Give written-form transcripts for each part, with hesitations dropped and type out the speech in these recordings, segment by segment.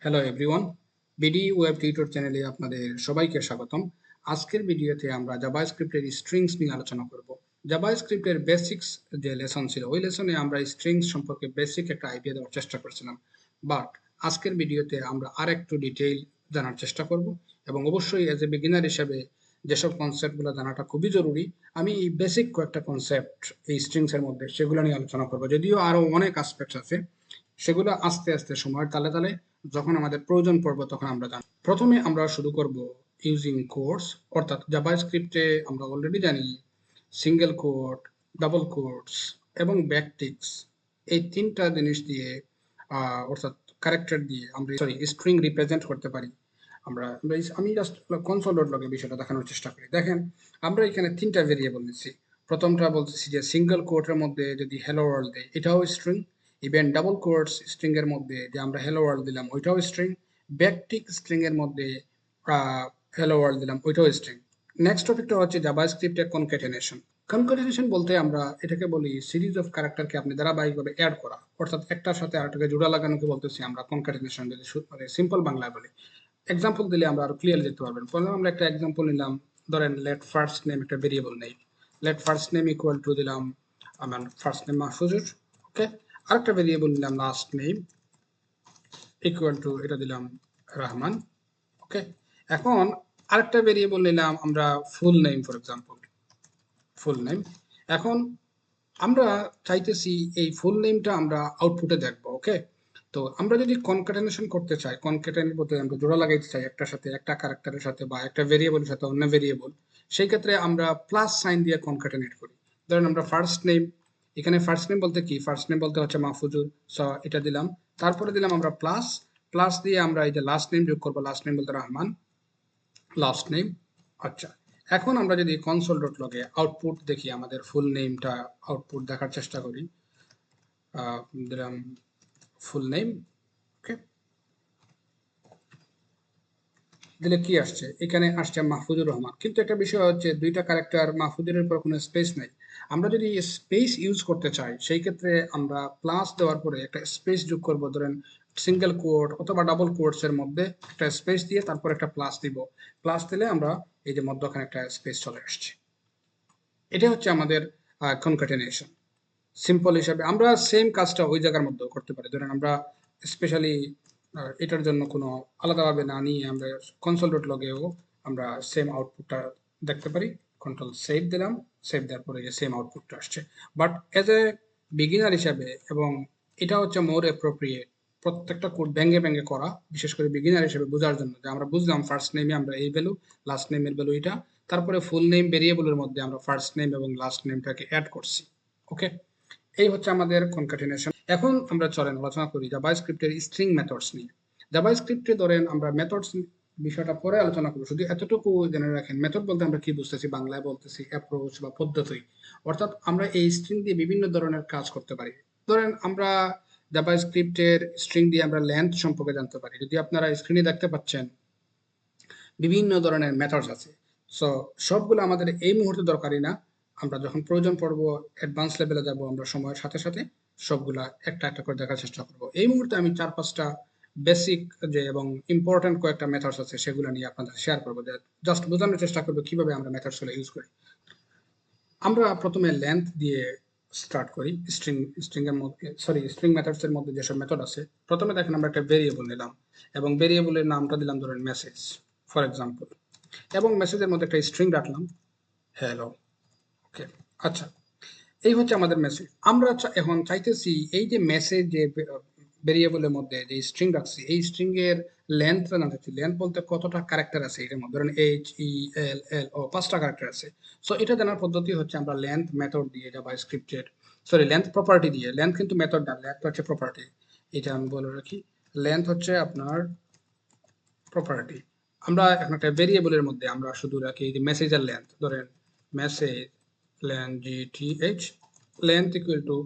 Hello everyone, BD web tutor চ্যানেলে আপনাদের সবাইকে স্বাগতম। আজকের ভিডিওতে আমরা জাভাস্ক্রিপ্টের স্ট্রিংস নিয়ে আলোচনা করব। জাভাস্ক্রিপ্টের বেসিক্স যে লেসন ছিল, ওই লেসনে আমরা স্ট্রিংস সম্পর্কে বেসিক একটা আইডিয়া দেওয়ার চেষ্টা করছিলাম। বাট আজকের ভিডিওতে আমরা আর একটু ডিটেইল জানার চেষ্টা করব এবং অবশ্যই এজ এ বিগিনার হিসেবে যেসব কনসেপ্টগুলো জানাটা খুবই জরুরি, আমি এই বেসিক কয়েকটা কনসেপ্ট এই স্ট্রিংসের মধ্যে সেগুলো নিয়ে আলোচনা করব। যদিও আরও অনেক আসপেক্টস আছে, সেগুলো আস্তে আস্তে সময়ের তালে তালে যখন আমাদের প্রয়োজন পড়বে তখন আমরা জানব। প্রথমে আমরা শুরু করব ইউজিং কোটস, অর্থাৎ জাভাস্ক্রিপ্টে আমরা অলরেডি জানি সিঙ্গেল কোট, ডাবল কোটস এবং ব্যাকটিক্স, এই তিনটা জিনিস দিয়ে অর্থাৎ ক্যারেক্টার দিয়ে আমরা স্ট্রিং রিপ্রেজেন্ট করতে পারি। আমি জাস্ট কনসোল ডট লগে বিষয়টা দেখানোর চেষ্টা করি। দেখেন, আমরা এখানে তিনটা ভেরিয়েবল নিচ্ছি। প্রথমটা বলতেছি যে সিঙ্গেল কোটের মধ্যে যদি হ্যালো ওয়ার্ল্ড দেয়, এটাও string. Even double quotes string এর মধ্যে যে আমরা হ্যালো ওয়ার্ল্ড দিলাম, ওইটাও স্ট্রিং। ব্যাকটিক স্ট্রিং এর মধ্যে হ্যালো ওয়ার্ল্ড দিলাম, ওইটাও স্ট্রিং। নেক্সট টপিকটা হচ্ছে জাভাস্ক্রিপ্টের কনক্যাটেনেশন। কনক্যাটেনেশন বলতে আমরা এটাকে বলি সিরিজ অফ ক্যারেক্টারকে আপনি ধারাবাহিকভাবে অ্যাড করা, অর্থাৎ একটার সাথে আরেকটাকে জোড়া লাগানোকে বলতেছি আমরা কনক্যাটেনেশন, যদি মানে সিম্পল বাংলায় বলি। এক্সাম্পল দিলে আমরা আরো ক্লিয়ারলি দেখতে পারবেন। প্রথমে আমরা একটা এক্সাম্পল নিলাম, ধরেন লেট ফার্স্ট নেম একটা ভেরিয়েবল নেই। Let first name equal to দিলাম আমার ফার্স্ট নেম মাহফুজুর, ওকে। আরেকটা ভেরিয়েবল নিলাম লাস্ট নেম ইকুয়াল টু এটা দিলাম রহমান, ওকে। এখন আরেকটা ভেরিয়েবল নিলাম আমরা full name, for example full name. এখন আমরা চাইতেছি এই ফুল নেমটা আমরা আউটপুটে দেখবো, ওকে। তো আমরা যদি কনক্যাটেনেশন করতে চাই, কনক্যাটেনেট বলতে আমরা জোড়া লাগাইতে চাই একটার সাথে একটা ক্যারেক্টারের সাথে বা একটা ভেরিয়েবলের সাথে অন্য ভেরিয়েবল, সেই ক্ষেত্রে আমরা প্লাস সাইন দিয়ে কনক্যাটেনেট করি। ধরেন আমরা ফার্স্ট নেম, এখানে ফার্স্ট নেম বলতে কি, ফার্স্ট নেম বলতে হচ্ছে মাহফুজুর, সো এটা দিলাম। তারপরে দিলাম আমরা প্লাস, প্লাস দিয়ে আমরা এই যে লাস্ট নেম যোগ করবো, লাস্ট নেম বলতে রহমান, লাস্ট নেম। আচ্ছা, এখন আমরা যদি কনসোল ডট লগে আউটপুট দেখি, আমাদের ফুল নেমটা আউটপুট দেখার চেষ্টা করি, দিলাম ফুল নেম, ওকে। দিলে কি আসছে, এখানে আসছে মাহফুজুর রহমান। কিন্তু একটা বিষয় হচ্ছে দুইটা ক্যারেক্টার, মাহফুজুরের পর কোনো স্পেস নেই। আমরা যদি স্পেস ইউজ করতে চাই, সেই ক্ষেত্রে আমরা প্লাস দেওয়ার পরে একটা স্পেস যোগ করব। ধরেন সিঙ্গেল কোট অথবা ডাবল কোটস এর মধ্যে একটা স্পেস দিয়ে তারপর একটা প্লাস দিব। প্লাস দিলে আমরা এই যে মধ্যখানে একটা স্পেস চলে আসছে। এটা হচ্ছে আমাদের কনক্যাটেনেশন। সিম্পল হিসাবে আমরা সেম কাজটা ওই জায়গার মধ্যেও করতে পারি। ধরেন আমরা স্পেশালি এটার জন্য কোনো আলাদাভাবে না নিয়ে আমরা কনসোল ডট লগেও আমরা সেম আউটপুটটা দেখতে পারি। কন্ট্রোল সেভ দিলাম, সেভ দেওয়ার পরে যে সেম আউটপুটটা আসছে। বাট এজ এ বিগিনার হিসাবে, এবং এটা হচ্ছে মোর অ্যাপ্রোপ্রিয়েট প্রত্যেকটা কোড ভেঙে ভেঙে করা, বিশেষ করে বিগিনার হিসেবে বোঝার জন্য, যে আমরা বুঝলাম ফার্স্ট নেমে আমরা এই ভ্যালু, লাস্ট নেমের ভ্যালু এটা, তারপরে ফুল নেম ভেরিয়েবলের মধ্যে আমরা ফার্স্ট নেম এবং লাস্ট নেমটাকে অ্যাড করছি, ওকে। এই হচ্ছে আমাদের কনক্যাটেনেশন। এখন আমরা চলেন আলোচনা করি জাভাস্ক্রিপ্টের স্ট্রিং মেথডস নিয়ে। জাভাস্ক্রিপ্টে ধরেন আমরা মেথডস বিষয়টা পরে আলোচনা করব, শুধু এতটুকু জেনে রাখেন মেথড বলতে আমরা কি বুঝতেছি, বাংলায় বলতেছি অ্যাপ্রোচ বা পদ্ধতি। অর্থাৎ আমরা এই স্ট্রিং দিয়ে বিভিন্ন ধরনের কাজ করতে পারি। ধরেন আমরা জাভাস্ক্রিপ্টের স্ট্রিং দিয়ে আমরা লেন্থ সম্পর্কে জানতে পারি। যদি আপনারা স্ক্রিনে দেখতে পাচ্ছেন বিভিন্ন ধরনের মেথডস আছে। সো সবগুলো আমাদের এই মুহূর্তে দরকারি না, আমরা যখন প্রয়োজন পড়বো অ্যাডভান্স লেভেলে যাব, আমরা সময়ের সাথে সাথে সবগুলা একটা একটা করে দেখার চেষ্টা করব। এই মুহূর্তে আমি 4-5টা বেসিক যে এবং ইম্পর্টেন্ট কয়েকটা মেথডস আছে সেগুলো নিয়ে আপনাদের শেয়ার করবো, যে জাস্ট বোঝানোর চেষ্টা করবো কিভাবে আমরা মেথডসগুলো ইউজ করি। আমরা প্রথমে লেন্থ দিয়ে স্টার্ট করি। স্ট্রিং এর মধ্যে, স্ট্রিং মেথডস এর মধ্যে যেসব মেথড আছে, প্রথমে দেখেন আমরা একটা ভেরিয়েবল নিলাম এবং ভেরিয়েবলের নামটা দিলাম ধরেন মেসেজ, ফর এক্সাম্পল, এবং মেসেজের মধ্যে একটা স্ট্রিং রাখলাম হ্যালো, ওকে। আচ্ছা, এই হচ্ছে আমাদের মেসেজ। আমরা এখন চাইতেছি এই যে মেসেজ যে ভেরিয়েবলের মধ্যে যে স্ট্রিং রাখছি, এই স্ট্রিং এর লেন্থটা না চাচ্ছি। লেন্থ বলতে কতটা ক্যারেক্টার আছে এটার মধ্যে, ধরেন এইচ ই এল এল ও 5টা ক্যারেক্টার আছে। সো এটা জানার পদ্ধতি হচ্ছে আমরা লেন্থ মেথড দিয়ে জাভাস্ক্রিপ্টের, লেন্থ প্রপার্টি দিয়ে, লেন্থ কিন্তু মেথড না, লেন্থ হচ্ছে প্রপার্টি। এটা আমি বলে রাখি, লেন্থ হচ্ছে আপনার প্রপার্টি। আমরা এখন একটা ভেরিয়েবলের মধ্যে আমরা শুধু রাখি যে মেসেজের লেন্থ, ধরেন message length GTH, length equal to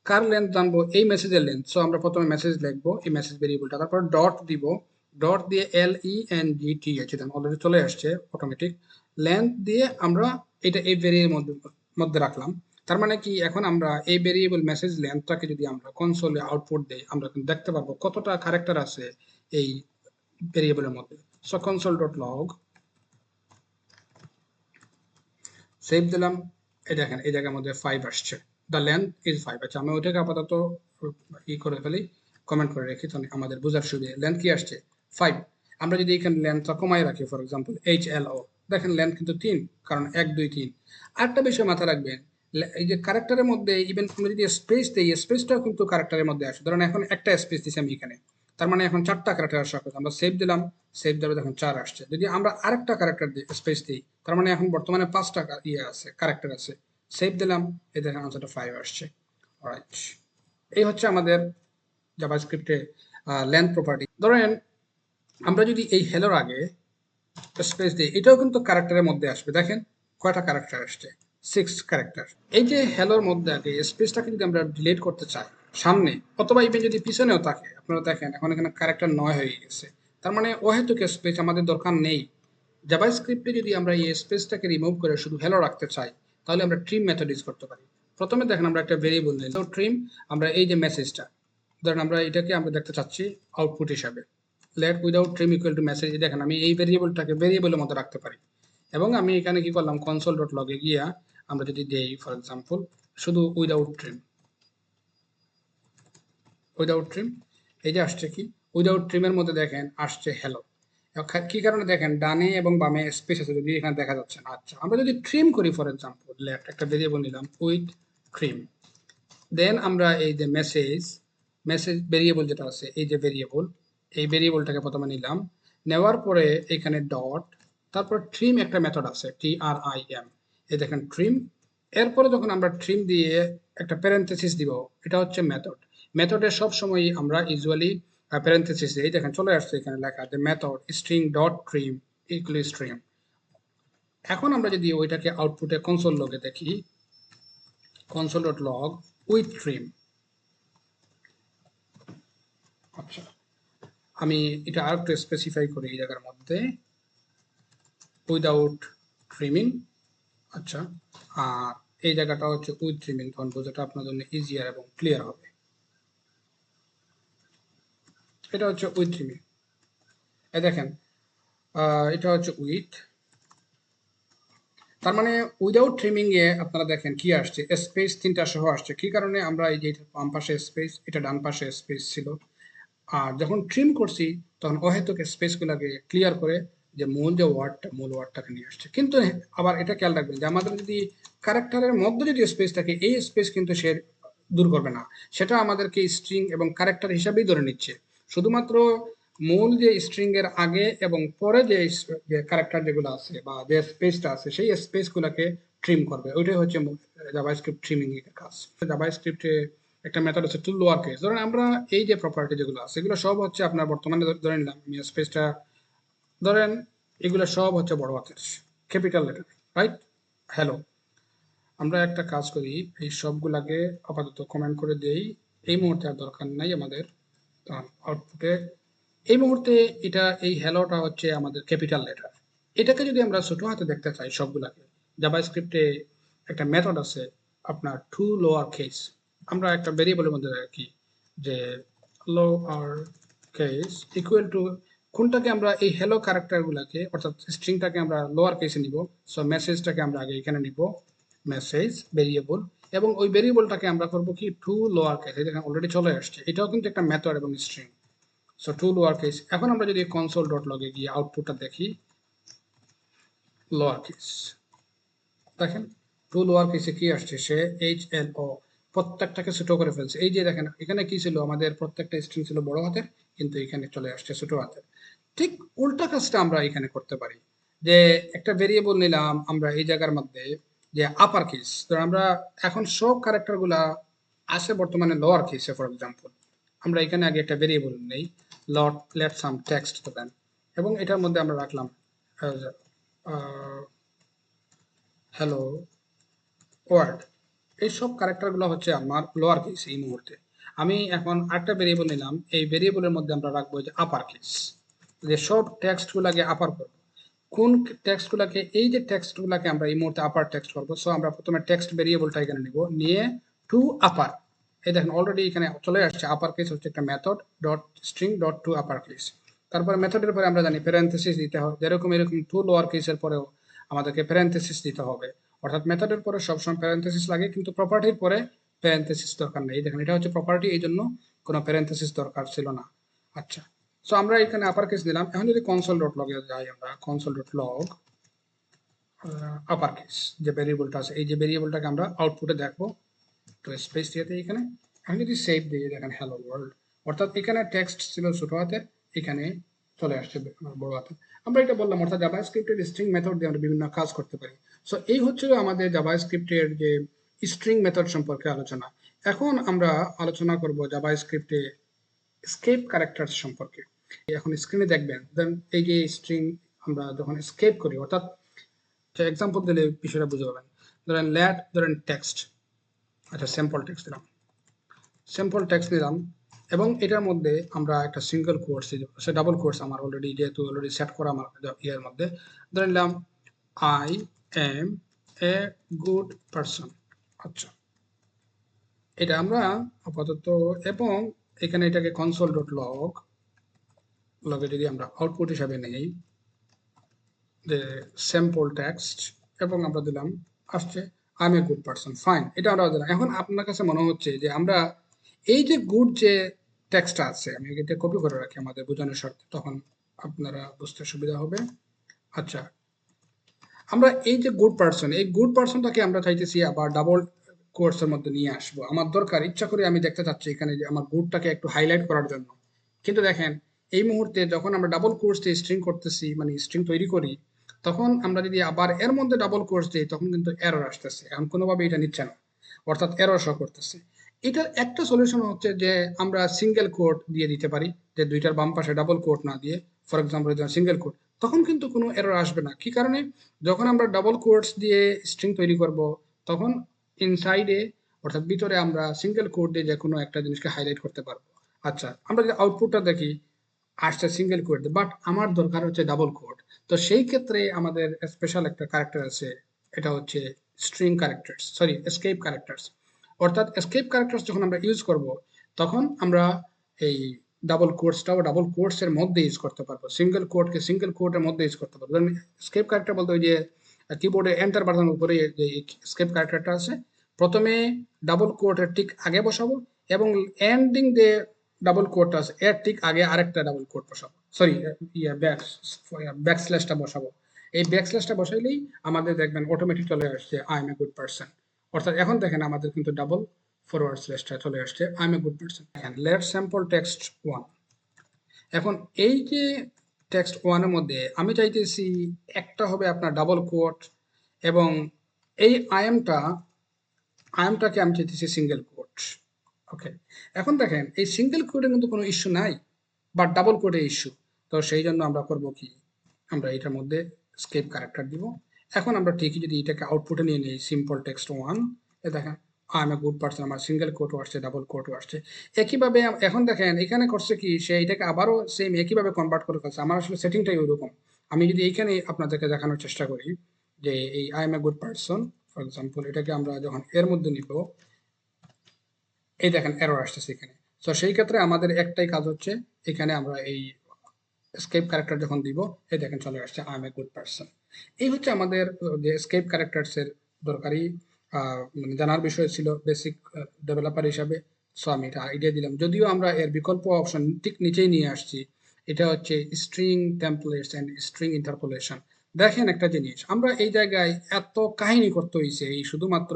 car length জানবো, এই মেসেজের লেন্থ। সো আমরা প্রথমে মেসেজ লিখবো, এই মেসেজ ভেরিয়েবলটা, তারপর ডট দিব, ডট দিয়ে LENGTH, এটা অলরেডি চলে আসছে অটোমেটিক। লেন্থ দিয়ে আমরা এটা এই ভেরিয়েবলের মধ্যে রাখলাম। তার মানে কি এখন আমরা এই ভেরিয়েবল মেসেজ লেন্থটাকে যদি আমরা কনসোলে আউটপুট দেই আমরা কিন্তু দেখতে পারবো কতটা ক্যারেক্টার আছে এই ভেরিয়েবলের মধ্যে। সো console.log সেভ দিলাম, এই দেখেন এই জায়গার মধ্যে 5 আসছে, দ্য লেন্থ ইজ 5। আচ্ছা আমি ওইটাকে আপাতত ই করে ফেলি, কমেন্ট করে রেখি, তো আমাদের বোঝার সুবিধা। লেন্থ কি আসছে 5। আমরা যদি এখানে লেন্থটা কমাই রাখি, ফর এক্সাম্পল HLO, দেখেন লেন্থ কিন্তু 3, কারণ 1 2 3। আরেকটা বিষয় মাথায় রাখবেন, এই যে ক্যারেক্টারের মধ্যে ইভেন আমরা যদি স্পেস দেই, স্পেসটাও কিন্তু ক্যারেক্টারের মধ্যে আসে। ধরেন এখন একটা স্পেস দিছি আমি এখানে, তার মানে এখন 4টা ক্যারেক্টার আসার কথা। আমরা সেভ দিলাম, সেভ দেবে দেখুন 4 আসছে। যদি আমরা আরেকটা ক্যারেক্টার দিই, স্পেস দিই, তার মানে এখন বর্তমানে 5টা ইয়ে আছে, ক্যারেক্টার আছে। সেভ দিলাম, এই দেখেন আনসারটা 5 আসছে। অলরাইট, এই হচ্ছে আমাদের জাভাস্ক্রিপ্টে লেন্থ প্রপার্টি। ধরেন আমরা যদি এই হেলোর আগে স্পেস দিই, এটাও কিন্তু ক্যারেক্টারের মধ্যে আসবে। দেখেন কয়টা ক্যারেক্টার আসছে, 6 ক্যারেক্টার। এই যে হেলোর মধ্যে আগে স্পেসটাকে যদি আমরা ডিলিট করতে চাই সামনে, অথবা ইভেন যদি পিছনেও থাকে, আপনারা দেখেন এখন এখানে ক্যারেক্টার 9 হয়ে গেছে। তার মানে অহেতুক স্পেস আমাদের দরকার নেই। জাভাস্ক্রিপ্টে যদি আমরা এই স্পেসটাকে রিমুভ করে শুধু হেলো রাখতে চাই, তাহলে আমরা ট্রিম মেথড ইউজ করতে পারি। প্রথমে দেখেন আমরা একটা ভেরিয়েবল নিই, তো ট্রিম, আমরা এই যে মেসেজটা, ধরেন আমরা এটাকে আমরা দেখতে চাচ্ছি আউটপুট হিসাবে, let without trim equal to message. দেখেন আমি এই ভেরিয়েবলটাকে ভেরিয়েবলের মধ্যে রাখতে পারি। এবং আমি এখানে কি করলাম, console.log-এ গিয়া আমরা যদি দেই ফর এক্সাম্পল শুধু উইদাউট ট্রিম, উইদাউট ট্রিম, এই যে আসছে কি উইদাউট ট্রিমের মধ্যে দেখেন আসছে হ্যালো। কি কারণে দেখেন ডানে এবং বামে স্পেস আছে, যদি এখানে দেখা যাচ্ছে না। আচ্ছা আমরা যদি ট্রিম করি, ফর এক্সাম্পল লেফট একটা ভেরিয়েবল নিলাম উইথ ট্রিম, দেন আমরা এই যে মেসেজ, মেসেজ ভেরিয়েবল যেটা আছে, এই যে ভেরিয়েবল, এই ভেরিয়েবলটাকে প্রথমে নিলাম, নেওয়ার পরে এখানে ডট, তারপর ট্রিম একটা মেথড আছে TRIM, এই দেখেন ট্রিম। এরপরে যখন আমরা ট্রিম দিয়ে একটা প্যারেনথেসিস দিব, এটা হচ্ছে মেথড। মেথডে সব সময় আমরা ইউজুয়ালি প্যারেনথেসিস এই দেখেন চলে আসছে এখানে লেখা যে method string dot trim equal stream. এখন আমরা যদি ওইটাকে আউটপুটে কনসোল লগে দেখি, console.log উইথ ট্রিম। আচ্ছা আমি এটা আর একটু স্পেসিফাই করি এই জায়গার মধ্যে, উইদাউট ট্রিমিং। আচ্ছা আর এই জায়গাটা হচ্ছে উইথ ট্রিমিং, তখন বোঝাটা আপনার জন্য ইজিয়ার এবং ক্লিয়ার হবে। এটা হচ্ছে উইথ ট্রিমিং, এই দেখেন এটা হচ্ছে উইথ, তার মানে উইদাউট ট্রিমিং এ আপনারা দেখেন কি আসছে, স্পেস 3টা সহ আসছে। কি কারণে, আমরা এই যে বাম পাশে স্পেস, এটা ডান পাশে স্পেস ছিল, আর যখন ট্রিম করছি তখন অহেতুক স্পেসগুলোকে ক্লিয়ার করে যে মূল যে ওয়ার্ডটা, মূল ওয়ার্ডটাকে নিয়ে আসছে। কিন্তু আবার এটা খেয়াল রাখবেন যে আমাদের যদি ক্যারেক্টারের মধ্যে যদি স্পেস থাকে, এই স্পেস কিন্তু সে দূর করবে না, সেটা আমাদেরকে স্ট্রিং এবং ক্যারেক্টার হিসাবেই ধরে নিচ্ছে। শুধুমাত্র মূল যে স্ট্রিং এর আগে এবং পরে যে ক্যারেক্টার যেগুলো আছে বা যে স্পেসটা আছে, সেই স্পেসগুলোকে ট্রিম করবে। ওইটাই হচ্ছে জাভাস্ক্রিপ্ট ট্রিমিং এর কাজ। জাভাস্ক্রিপ্টে একটা মেথড আছে টু লোয়ার কেস। ধরেন আমরা এই যে প্রপার্টি যেগুলো আছে, এগুলো সব হচ্ছে আপনার বর্তমানে ধরে নিলাম আমি স্পেসটা, ধরেন এগুলো সব হচ্ছে বড় হাতের ক্যাপিটাল লেটার, রাইট। হ্যালো, আমরা একটা কাজ করি, এই সবগুলাকে আপাতত কমেন্ট করে দেই, এই মুহূর্তে আর দরকার নাই আমাদের। আউটপুটে এই মুহূর্তে এটা, এই হ্যালোটা হচ্ছে আমাদের ক্যাপিটাল লেটার। এটাকে যদি আমরা ছোট হাতে দেখতে চাই সবগুলাকে, জাভাস্ক্রিপ্টে একটা মেথড আছে আপনার টু লোয়ার কেস। আমরা একটা ভেরিয়েবলের মধ্যে রাখি যে লোয়ার কেস ইকুয়াল টু, কোনটাকে আমরা এই হ্যালো ক্যারেক্টারগুলোকে অর্থাৎ স্ট্রিংটাকে আমরা লোয়ার কেসে নিব। সো মেসেজটাকে আমরা আগে এখানে নিব, মেসেজ ভেরিয়েবল, এবং ওই ভেরিয়েবলটাকে আমরা করব কি টু লোয়ার কেস, এই দেখেন অলরেডি চলে আসছে, এটাও কিন্তু একটা মেথড এবং string. So to lower case. এখন আমরা যদি console.log-এ গিয়ে আউটপুটটা দেখি, লোয়ার কেস, দেখেন টু লোয়ার কেসে কি আসছে, সে HLO প্রত্যেকটাকে ছোট করে ফেলছে। এই যে দেখেন এখানে কি ছিল, আমাদের প্রত্যেকটা স্ট্রিং ছিল বড় হাতের, কিন্তু এখানে চলে আসছে ছোট হাতের। ঠিক উল্টা কাজটা আমরা এখানে করতে পারি, যে একটা ভেরিয়েবল নিলাম আমরা এই জায়গার মধ্যে যে আপার কেস, তো আমরা এখন সব ক্যারেক্টার গুলা আছে বর্তমানে লোয়ার কেসে। ফর এক্সাম্পল আমরা এখানে আগে একটা ভেরিয়েবল নেই, লেট সাম টেক্সট দেন, এবং এটার মধ্যে আমরা রাখলাম হ্যালো ওয়ার্ড। এই সব ক্যারেক্টারগুলো হচ্ছে আমার লোয়ার কেস। এই মুহূর্তে আমি এখন আরেকটা ভেরিয়েবল নিলাম, এই ভেরিয়েবলের মধ্যে আমরা রাখবো যে আপার কেস, যে সব টেক্সটগুলোকে আপার করবো। কোন টেক্সটগুলোকে, এই যে টেক্সটগুলোকে আমরা এই মুহূর্তে আপার টেক্সট করবো, সো আমরা প্রথমে টেক্সট ভেরিয়েবলটা এখানে নিব, নিয়ে টু আপার, এই দেখেন অলরেডি এখানে চলে আসছে আপার কেস হচ্ছে একটা method dot string dot to upper case. তারপরে মেথডের পরে আমরা জানি প্যারেনথেসিস দিতে হবে, যেরকম এরকম টু লোয়ার কেসের পরেও আমাদেরকে প্যারেনথেসিস দিতে হবে, অর্থাৎ মেথডের পরে সবসময় প্যারেনথেসিস লাগে, কিন্তু প্রপার্টির পরে প্যারেনথেসিস দরকার নেই। দেখেন এটা হচ্ছে প্রপার্টি, এই জন্য কোনো প্যারেনথেসিস দরকার ছিল না। আচ্ছা, সো আমরা এখানে আপার কেস দিলাম। এখন যদি কনসোল ডট লগে যাই, আমরা console dot log upper case যে ভেরিয়েবলটা আছে, এই যে ভেরিয়েবলটাকে আমরা আউটপুটে দেখবো, তো স্পেস দিয়ে এখানে। এখন যদি সেভ দিয়ে দেখেন হ্যালো ওয়ার্ল্ড, অর্থাৎ এখানে টেক্সট ছিল ছোট হাতে, এখানে চলে আসছে বড় হাতে। আমরা এটা বললাম, অর্থাৎ জাভাস্ক্রিপ্টের স্ট্রিং মেথড দিয়ে আমরা বিভিন্ন কাজ করতে পারি। সো এই হচ্ছিল আমাদের জাভাস্ক্রিপ্টের যে স্ট্রিং মেথড সম্পর্কে আলোচনা। এখন আমরা আলোচনা করব জাভাস্ক্রিপ্টে স্কেপ ক্যারেক্টারস সম্পর্কে। এখন স্ক্রিনে দেখবেন, দেন এই যে স্ট্রিং আমরা যখন স্কেপ করি, অর্থাৎ এক্সাম্পল দিলে বিষয়টা বুঝতে পারবেন। ধরেন লেট, ধরেন টেক্সট, আচ্ছা স্যাম্পল টেক্সট দিলাম, স্যাম্পল টেক্সট দিলাম, এবং এটার মধ্যে আমরা একটা সিঙ্গেল কোর্স, সে ডাবল কোর্স আমার অলরেডি যেহেতু অলরেডি সেট করা আমার ইয়ের মধ্যে, ধরে নিলাম I am a good person. আচ্ছা, এটা আমরা আপাতত, এবং এখানে এটাকে কনসোল ডট লগ লগে যদি আমরা আউটপুট হিসাবে নেই যে স্যাম্পল টেক্সট, এবং আমরা দিলাম আসছে I am a good person, fine, এটা আমরা দিলাম। এখন আপনার কাছে মনে হচ্ছে যে আমরা এই যে গুড যে টেক্সটটা আছে, আমি এটা কপি করে রাখি আমাদের বোঝানোর স্বার্থে, তখন আপনারা বুঝতে সুবিধা হবে। আচ্ছা, আমরা এই যে গুড পারসন, এই গুড পারসনটাকে আমরা চাইতেছি আবার ডাবল কোর্সের মধ্যে নিয়ে আসবো। আমার দরকার, ইচ্ছা করে আমি দেখতে চাচ্ছি এখানে যে আমার গুডটাকে একটু হাইলাইট করার জন্য, কিন্তু দেখেন এই মুহূর্তে যখন আমরা ডাবল কোর্স দিয়ে স্ট্রিং করতেছি, মানে স্ট্রিং তৈরি করি, তখন আমরা যদি আবার এর মধ্যে ডাবল কোর্স দিই, তখন কিন্তু এরর আসতেছে, এখন কোনোভাবে এটা নিচ্ছে না, অর্থাৎ এরর শো করতেছে। এটার একটা সলিউশন হচ্ছে যে আমরা সিঙ্গেল কোট দিয়ে দিতে পারি, যে দুইটার বাম পাশে ডাবল কোট না দিয়ে, ফর এক্সাম্পল সিঙ্গেল কোট, তখন কিন্তু কোনো এরর আসবে না। কি কারণে? যখন আমরা ডাবল কোটস দিয়ে স্ট্রিং তৈরি করব, তখন ইনসাইডে, অর্থাৎ ভিতরে আমরা সিঙ্গেল কোট দিয়ে যে কোনো একটা জিনিসকে হাইলাইট করতে পারবো। আচ্ছা, আমরা যদি আউটপুটটা দেখি আসছে সিঙ্গেল কোট, বাট আমার দরকার হচ্ছে ডাবল কোট। তো সেই ক্ষেত্রে আমাদের স্পেশাল একটা ক্যারেক্টার আছে, এটা হচ্ছে string characters, sorry escape characters. অর্থাৎ এসকেপ ক্যারেক্টার্স যখন আমরা ইউজ করব, তখন আমরা এই ডাবল কোটসটাও ডাবল কোটস এর মধ্যে ইউজ করতে পারবো, সিঙ্গেল কোটকে সিঙ্গেল কোটের মধ্যে ইউজ করতে পারবো। ধরেন এসকেপ ক্যারেক্টার বলতে ওই যে কিবোর্ডে এন্টার বাটনের উপরে যে এসকেপ ক্যারেক্টারটা আছে, প্রথমে ডাবল কোটের ঠিক আগে বসাবো, এবং এন্ডিং যে ডাবল কোট আছে এর ঠিক আগে আরেকটা ডাবল কোট বসাবো, সরি ব্যাক স্ল্যাশটা বসাবো। এই ব্যাক স্ল্যাশটা বসাইলেই আমাদের দেখবেন অটোমেটিক চলে আসছে I am a good person. অর্থাৎ এখন দেখেন আমাদের কিন্তু ডাবল ফরওয়ার্ড স্ল্যাশটা চলে আসছে I am a good person. Let sample text one. এখন এই যে টেক্সট ওয়ানের মধ্যে আমি চাইতেছি একটা হবে আপনার ডাবল কোট, এবং এই আই এমটাকে আমি চাইতেছি সিঙ্গেল কোট। ওকে, এখন দেখেন এই সিঙ্গেল কোডে কিন্তু কোনো ইস্যু নাই, বাট ডাবল কোডে ইস্যু। তো সেই জন্য আমরা করব কি, আমরা এটার মধ্যে স্কেপ ক্যারেক্টার দিব। এখন আমরা ঠিকই যদি এটাকে আউটপুটে নিয়ে নিই সিম্পল টেক্সট ওয়ান, এ দেখেন I am a good person, আমার সিঙ্গেল কোটও আসছে, ডাবল কোটও আসছে। একইভাবে এখন দেখেন এখানে করছে কি, সে এটাকে আবারও সেম একইভাবে কনভার্ট করে ফেলছে। আমার আসলে সেটিংটাই ওইরকম। আমি যদি এইখানে আপনাদেরকে দেখানোর চেষ্টা করি যে এই I am a good person, for example এটাকে আমরা যখন এর মধ্যে নিব, এই দেখেন এরর আসতেছে এখানে। তো সেই ক্ষেত্রে আমাদের একটাই কাজ হচ্ছে, এখানে আমরা এই স্কেপ ক্যারেক্টার যখন দিব, এই দেখেন চলে আসছে I am a good person. এই হচ্ছে আমাদের যে স্কেপ ক্যারেক্টার্স এর দরকারি মানে জানার বিষয় ছিল বেসিক ডেভেলপার হিসাবে। সো আমি এটা আইডিয়া দিলাম, যদিও আমরা এর বিকল্প অপশন ঠিক নিচেই নিয়ে আসছি, এটা হচ্ছে string templates and string interpolation. দেখেন একটা জিনিস, আমরা এই জায়গায় এত কাহিনী করতে হয়েছে এই শুধুমাত্র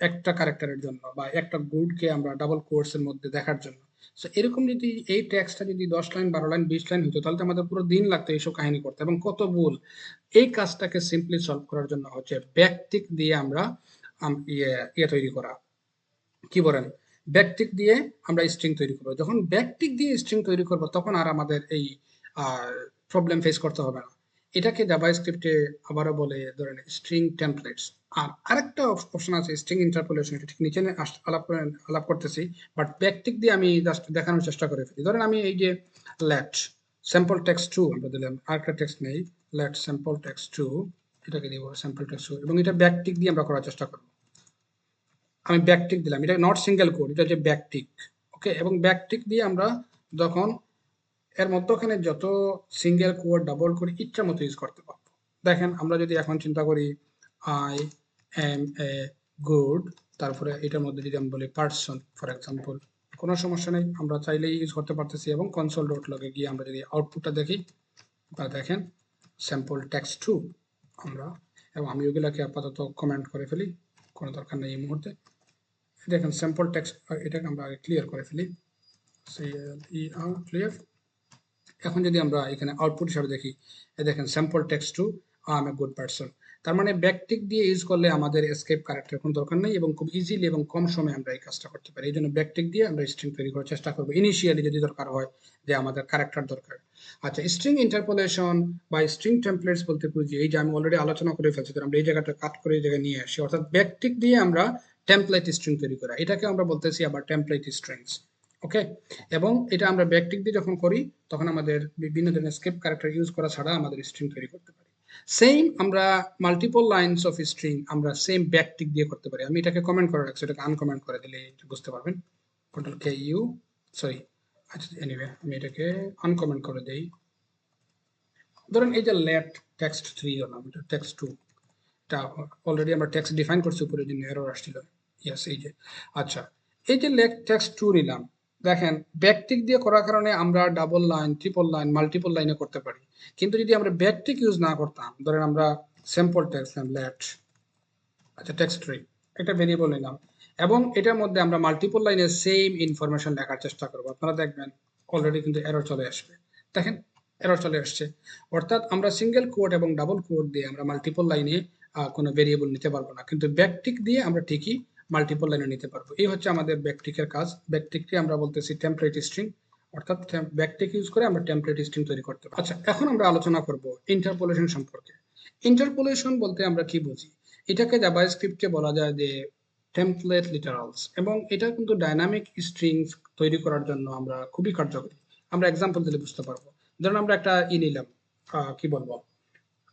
একটা ক্যারেক্টারের জন্য, বা একটা গুডকে আমরা ডাবল কোর্সের মধ্যে দেখার জন্য। সো এরকম যদি এই টেক্সটটা যদি 10 লাইন 12 লাইন 20 লাইন হতো, তাহলে তো আমাদের পুরো দিন লাগতো এইসব কাহিনী করতে, এবং কত ভুল। এই কাজটাকে সিম্পলি সলভ করার জন্য হচ্ছে ব্যাকটিক দিয়ে আমরা ইয়ে তৈরি করা, কি বলেন, ব্যাকটিক দিয়ে আমরা স্ট্রিং তৈরি করবো। যখন ব্যাকটিক দিয়ে স্ট্রিং তৈরি করবো, তখন আর আমাদের এই প্রবলেম ফেস করতে হবে না। এটাকে জাভাস্ক্রিপ্টে আবারও বলে ধরেন স্ট্রিং টেমপ্লেটস। আর আরেকটা অপশন আছে স্ট্রিং ইন্টারপোলেশন, এটা ঠিক নিচে আলাপ করতেছি, বাট ব্যাকটিক দিয়ে আমি জাস্ট দেখানোর চেষ্টা করে ফেলি। ধরেন আমি এই যে লেট, স্যাম্পল টেক্সট 2 আমরা দিলাম, আরেকটা টেক্সট নেই, লেট স্যাম্পল টেক্সট 2, এটাকে দিব স্যাম্পল টেক্সট 2 এবং এটা ব্যাকটিক দিয়ে আমরা করার চেষ্টা করব। আমি ব্যাকটিক দিলাম, এটা নট সিঙ্গেল কোড, এটা হচ্ছে ব্যাকটিক। ওকে, এবং ব্যাকটিক দিয়ে আমরা যখন এর মধ্যখানে যত সিঙ্গেল কোড ডাবল কোড ইচ্ছা মতো ইউজ করতে পারবো। দেখেন আমরা যদি এখন চিন্তা করি আই এম এ গুড, তারপরে এটার মধ্যে যদি আমি বলি পার্সন ফর এক্সাম্পল, কোনো সমস্যা নেই, আমরা চাইলেই ইউজ করতে পারতেছি। এবং কনসোল ডট লগে গিয়ে আমরা যদি আউটপুটটা দেখি, বা দেখেন স্যাম্পল টেক্সট 2 আমরা, এবং আমি ওগুলাকে আপাতত কমেন্ট করে ফেলি, কোনো দরকার নেই এই মুহূর্তে। দেখেন স্যাম্পল টেক্সট, এটাকে আমরা আগে ক্লিয়ার করে ফেলি, ক্লিয়ার। এখন যদি আমরা এখানে আউটপুট হিসাবে দেখি, দেখেন sample text 2 I am a good person. তার মানে ব্যাকটিক দিয়ে ইউজ করলে আমাদের এসকেপ ক্যারেক্টার কোনো দরকার নেই এবং খুব ইজিলি এবং কম সময়ে আমরা এই কাজটা করতে পারি। এই জন্য ব্যাকটিক দিয়ে আমরা স্ট্রিং তৈরি করার চেষ্টা করবো ইনিশিয়ালি, যদি দরকার হয় যে আমাদের ক্যারেক্টার দরকার। আচ্ছা, স্ট্রিং ইন্টারপোলেশন বা স্ট্রিং টেমপ্লেটস বলতে বুঝি এই যে আমি অলরেডি আলোচনা করে ফেলছি, আমরা এই জায়গাটা কাট করে এই জায়গায় নিয়ে আসি, অর্থাৎ ব্যাকটিক দিয়ে আমরা টেমপ্লেট স্ট্রিং তৈরি করা, এটাকে আমরা বলতেছি আবার টেমপ্লেট স্ট্রিংস। ওকে, এবং এটা আমরা ব্যাকটিক দিয়ে যখন করি তখন আমাদের বিভিন্ন ধরনের স্ক্রিপ্ট ক্যারেক্টার ইউজ করা ছাড়া আমাদের স্ট্রিং তৈরি করতে পারি। সেম আমরা মাল্টিপল লাইনস অফ স্ট্রিং আমরা সেম ব্যাকটিক দিয়ে করতে পারি। আমি এটাকে কমেন্ট করে রাখছি, এটাকে আনকমেন্ট করে দিলে বুঝতে পারবেন। কন্ট্রোল কে ইউ, সরি, আচ্ছা এনিওয়ে আমি এটাকে আনকমেন্ট করে দেই। ধরেন এই যে লেট টেক্সট 3 হলাম, এটা টেক্সট 2, এটা অলরেডি আমরা টেক্সট ডিফাইন করছি, উপরে জন্য এরর আসছিল। ইয়েস, এই যে, আচ্ছা এই যে লেট টেক্সট 2 নিলাম, দেখেন ব্যাকটিক দিয়ে করার কারণে আমরা double line, triple line, multiple লাইনে করতে পারি। কিন্তু যদি আমরা ব্যাকটিক ইউজ না করতাম, ধরেন আমরা স্যাম্পল টেক্সট লেট, আচ্ছা টেক্সট 3, একটা ভেরিয়েবল নিলাম এবং এটার মধ্যে আমরা মাল্টিপল লাইনে সেম ইনফরমেশন লেখার চেষ্টা করব, আপনারা দেখবেন অলরেডি কিন্তু এরর চলে আসবে। দেখেন এরর চলে আসছে, অর্থাৎ আমরা সিঙ্গেল কোড এবং ডাবল কোড দিয়ে আমরা মাল্টিপল লাইনে কোনো ভেরিয়েবল নিতে পারবো না, কিন্তু ব্যাকটিক দিয়ে আমরা ঠিকই মাল্টিপল লাইনে নিতে পারবো। এই হচ্ছে আমাদের ব্যাকটিকের কাজ। ব্যাকটিককে আমরা বলতেছি টেমপ্লেট স্ট্রিং, অর্থাৎ ব্যাকটিক ইউজ করে আমরা টেমপ্লেট স্ট্রিং তৈরি করতে পারি। আচ্ছা, এখন আমরা আলোচনা করব ইন্টারপোলেশন সম্পর্কে। ইন্টারপোলেশন বলতে আমরা কি বুঝি? এটাকে জাভাস্ক্রিপ্টে বলা যায় যে টেমপ্লেট লিটারালস, এবং এটা কিন্তু ডাইনামিক স্ট্রিংস তৈরি করার জন্য আমরা খুবই কার্যকরী। আমরা এক্সাম্পল দিলে বুঝতে পারবো। ধরুন আমরা একটা নিলাম, কি বলবো,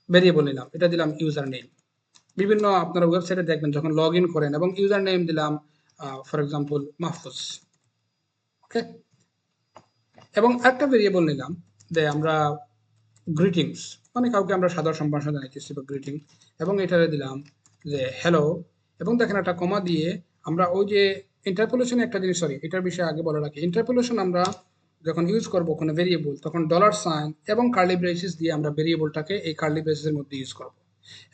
ভেরিয়েবল নিলাম, এটা দিলাম ইউজার নেম। বিভিন্ন আপনারা ওয়েবসাইটে দেখবেন যখন লগ ইন করেন এবং ইউজার নেম দিলাম ফর এক্সাম্পল মাহফুজ। ওকে, এবং একটা ভেরিয়েবল নিলাম যে আমরা গ্রিটিংস, মানে কাউকে আমরা সাদর সম্ভাষণ জানাইতেছি বা গ্রিটিং, এবং এটারে দিলাম যে হ্যালো, এবং দেখেন একটা কমা দিয়ে আমরা ওই যে ইন্টারপোলেশন একটা জিনিস, সরি এটার বিষয়ে আগে বলে রাখি, ইন্টারপোলেশন আমরা যখন ইউজ করব কোনো ভেরিয়েবল তখন ডলার সাইন এবং কার্লি ব্রেসিস দিয়ে আমরা ভেরিয়েবলটাকে এই কার্লি ব্রেসিসের মধ্যে ইউজ করব।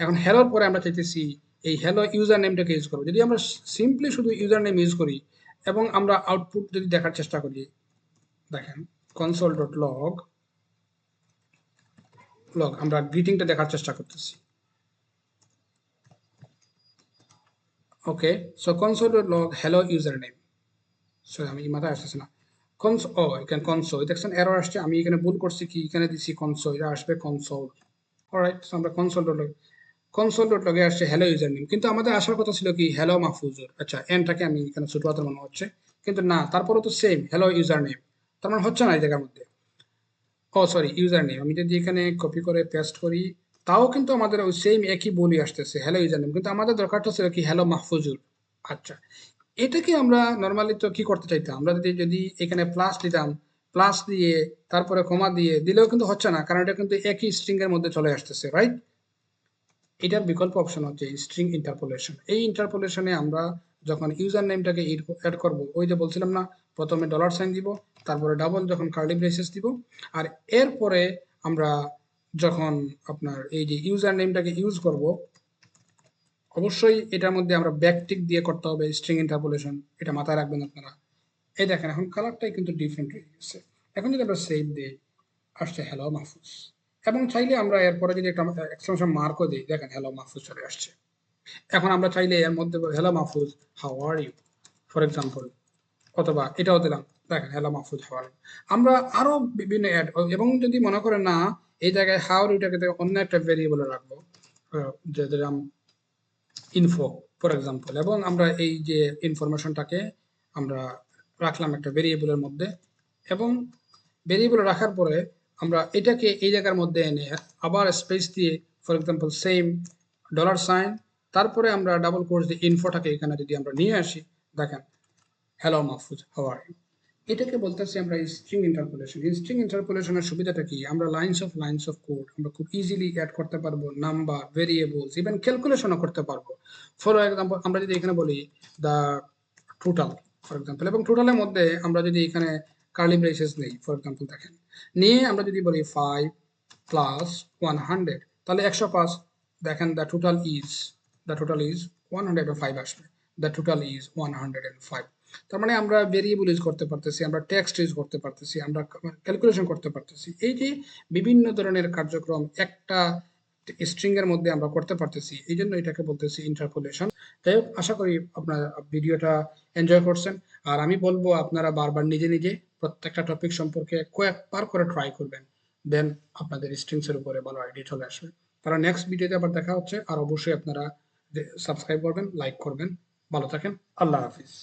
এখন হ্যালোর পরে আমরা চাইতেছি এই হ্যালো ইউজার নেমটাকে ইউজ করবো। যদি আমরা সিম্পলি শুধু ইউজার নেম ইউজ করি এবং আমরা আউটপুট যদি দেখার চেষ্টা করি, দেখেন কনসোল ডট লগ লগ, আমরা গ্রিটিংটা দেখার চেষ্টা করতেছি। Okay, so console dot log hello username, so আমি মাথায় আসতেছে না কনসো, ও এখানে কনসো, দেখছেন এরর আসছে, আমি এখানে ভুল করছি, কি এখানে দিচ্ছি কনসো, এটা আসবে কনসোল। অলরাইট, সো আমরা কনসোল ডট লগে আসছে হ্যালো ইউজার নেম, কিন্তু আমাদের আসার কথা ছিল কি হ্যালো মাহফুজুর। আচ্ছা, এনটাকে আমি এখানে ছোট হাতের মনে হচ্ছে, কিন্তু না, তারপরে তো সেম হ্যালো ইউজার নেম, তার মানে হচ্ছে না এই জায়গার মধ্যে। ও সরি, ইউজার নেম আমি যদি এখানে কপি করে পেস্ট করি, তাও কিন্তু আমাদের ওই সেম একই বলি আসতেছে হ্যালো ইউজার নেম, কিন্তু আমাদের দরকারটা ছিল কি হ্যালো মাহফুজুর। আচ্ছা, এটাকে আমরা নর্মালি তো কি করতে চাইতাম, আমরা যদি যদি এখানে প্লাস দিতাম, প্লাস দিয়ে তারপরে কমা দিয়ে দিলেও কিন্তু হচ্ছে না, কারণ এটা কিন্তু একই স্ট্রিং এর মধ্যে চলে আসতেছে, রাইট? এটার বিকল্প অপশন হচ্ছে স্ট্রিং ইন্টারপোলেশন। এই ইন্টারপোলেশনে আমরা যখন ইউজার নেমটাকে অ্যাড করব, ওই যে বলছিলাম না, প্রথমে ডলার সাইন দিব, তারপরে ডাবল যখন কার্লি ব্রেসেস দিব, আর এরপরে আমরা যখন আপনার এই যে ইউজার নেমটাকে ইউজ করব, অবশ্যই এটার মধ্যে আমরা ব্যাকটিক দিয়ে করতে হবে স্ট্রিং ইন্টারপোলেশন, এটা মাথায় রাখবেন আপনারা। এই দেখেন এখন কালারটাই কিন্তু ডিফারেন্ট হয়ে গেছে। এখন যদি আমরা সেভ দিই, আসছে হ্যালো মাহফুজ, এবং চাইলে আমরা এরপরে যদি একটা এক্সটেনশন মার্কও দিই, দেখেন হ্যালো মাহফুজ চলে আসছে। এখন আমরা চাইলে এর মধ্যে hello Mahfuz how are you for example, অথবা এটাও দিলাম, দেখেন hello Mahfuz how are you. আমরা আরো বিভিন্ন অ্যাড, এবং যদি মনে করেন না এই জায়গায় হাউ আর ইউটাকে অন্য একটা ভেরিয়েবলে রাখবো, যে দিলাম ইনফো ফর এক্সাম্পল, এবং আমরা এই যে ইনফরমেশনটাকে আমরা রাখলাম একটা ভেরিয়েবলের মধ্যে, এবং ভেরিয়েবল রাখার পরে আমরা এটাকে এই জায়গার মধ্যে এনে আবার স্পেস দিয়ে for example same dollar sign, তারপরে আমরা ডাবল কোর্স দিয়ে ইনফোটাকে এখানে যদি আমরা নিয়ে আসি, দেখেন hello Mahfuz, how are you. এটাকে বলতেছি আমরা স্ট্রিং ইন্টারপোলেশন। স্ট্রিং ইন্টারপোলেশনের সুবিধাটা কি, আমরা লাইন্স অফ কোড আমরা খুব ইজিলি অ্যাড করতে পারবো, নাম্বার, ভেরিয়েবলস, ইভেন ক্যালকুলেশনও করতে পারবো। ফর এক্সাম্পল আমরা যদি এখানে বলি দ্য টোটাল ফর এক্সাম্পল, এবং টোটালের মধ্যে আমরা যদি এখানে কার্লি ব্রেসেস নেই ফর এক্সাম্পল, দেখেন নিয়ে আমরা যদি বলি 5 প্লাস 100, তাহলে 105। দেখেন দ্য টোটাল ইজ 105 আসবে, দ্য টোটাল ইজ 105। তার মানে আমরা ভেরিয়েবল ইউজ করতে পারতেছি, আমরা টেক্সট ইউজ করতে পারতেছি, আমরা ক্যালকুলেশন করতে পারতেছি। এই যে বিভিন্ন ধরনের কার্যক্রম একটা স্ট্রিং এর মধ্যে আমরা করতে পারতেছি, এই জন্য এটাকে বলতেছি ইন্টারপোলেশন। যাই হোক, আশা করি আপনারা ভিডিওটা এনজয় করছেন। আর আমি বলবো আপনারা বারবার নিজে নিজে প্রত্যেকটা টপিক সম্পর্কে কয়েকবার করে ট্রাই করবেন, দেন আপনাদের স্ট্রিংস এর উপরে ভালো আইডিয়া চলে আসবে। তারা নেক্সট ভিডিওতে আবার দেখা হচ্ছে। আর অবশ্যই আপনারা সাবস্ক্রাইব করবেন, লাইক করবেন। ভালো থাকেন, আল্লাহ হাফিজ।